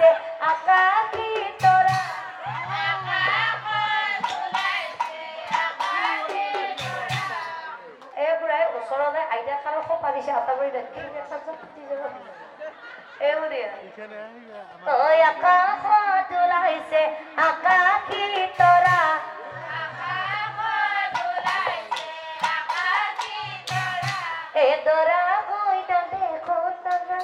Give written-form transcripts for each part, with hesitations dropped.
তোলাইছে আকাশী তৰা এই বুঢ়াই ওচৰতে আইতা খালৰ সোপা দিছে আটাবৰি ঐ আকাশত ওলাইছে আকাশী তৰা এ দৰা গৈ না দেখো তৰা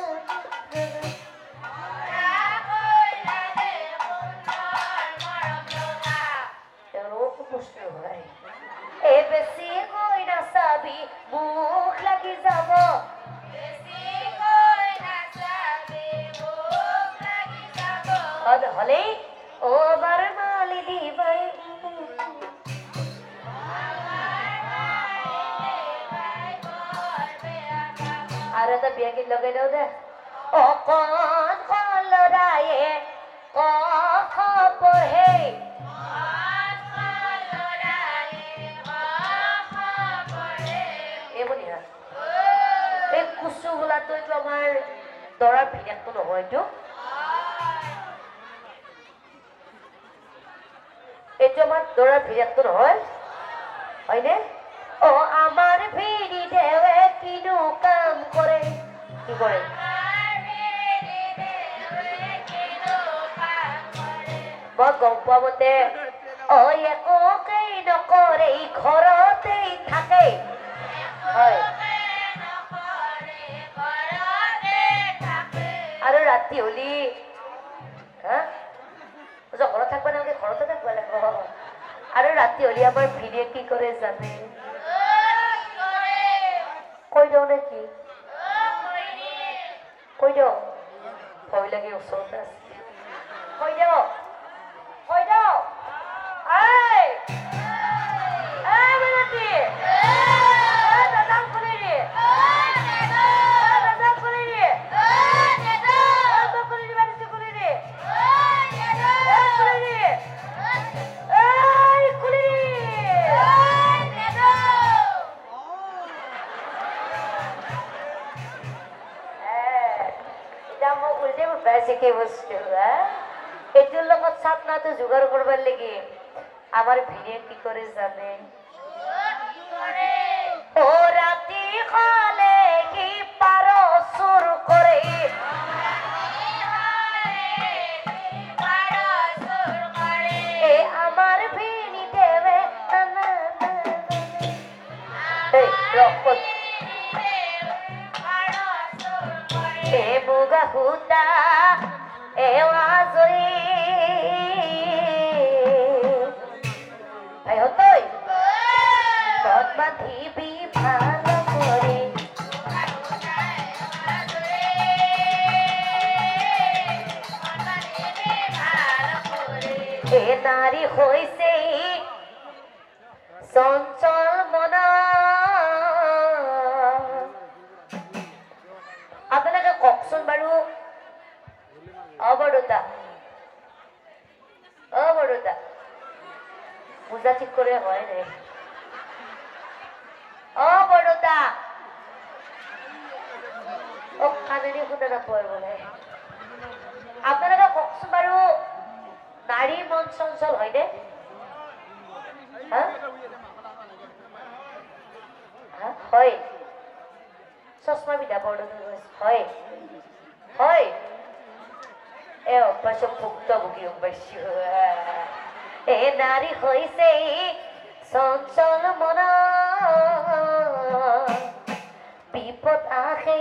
এ বেছি গৈ নাচাবি মুখ লাগি যাব হলেই ও বাৰ মালি দিবাই আৰু এটা বিয়া গীত লগাই দিওঁ দে অকণ কলৰায়ে ক পঢ়ে এই কুচু বোলাটো এইটো আমাৰ দৰাৰ ভিনেকটো নহয় এইটো আমাৰ দৰাৰ ভিনেকটো নহয় হয়নে অ আমাৰ ভিনি দেৱে কিনো কাম কৰে কি কৰে মই গম পোৱা মতে অ একোকেই নকৰে ঘৰতেই থাকে হয় আৰু ৰাতি হলি ঘৰত থাকিব নালাগে ঘৰতে থাকিব লাগিব আৰু ৰাতি হলি আমাৰ ভিনিয়ে কি কৰে জানে কৈ দিওঁ নে কি কৈ দিওঁ ভয় লাগে ওচৰতে আছে কৈ দিওঁ এইটোৰ লগত চাপনাটো যোগাৰ কৰিব লাগি আমাৰ ভিনিয়ে কি কৰে জানে ও ৰাতি খালে কি পাৰ চুৰ কৰে এ আমাৰ ভিনি দেৱে এ মুগা সূতা এৱাজৰি হতই তত বান্ধিবি ভাল কৰি এ নাৰী হৈছে চঞ্চল মনা আপোনালোকে কওকচোন বাৰু অবৰতা পূজা ঠিক কৰে হয় ৰে অবৰতা ও কানেৰই শুনে না পয় বলে আপনাৰা কওকচোন বাৰু নাৰী মন চঞ্চল হয় নে হয় চশমা পিন্ধা বৰদতা হয় হয় এ অভ্যাস ভুক্তভোগী অভ্যাসী এ নাৰী হইছে চঞ্চল মন বিপদ আহে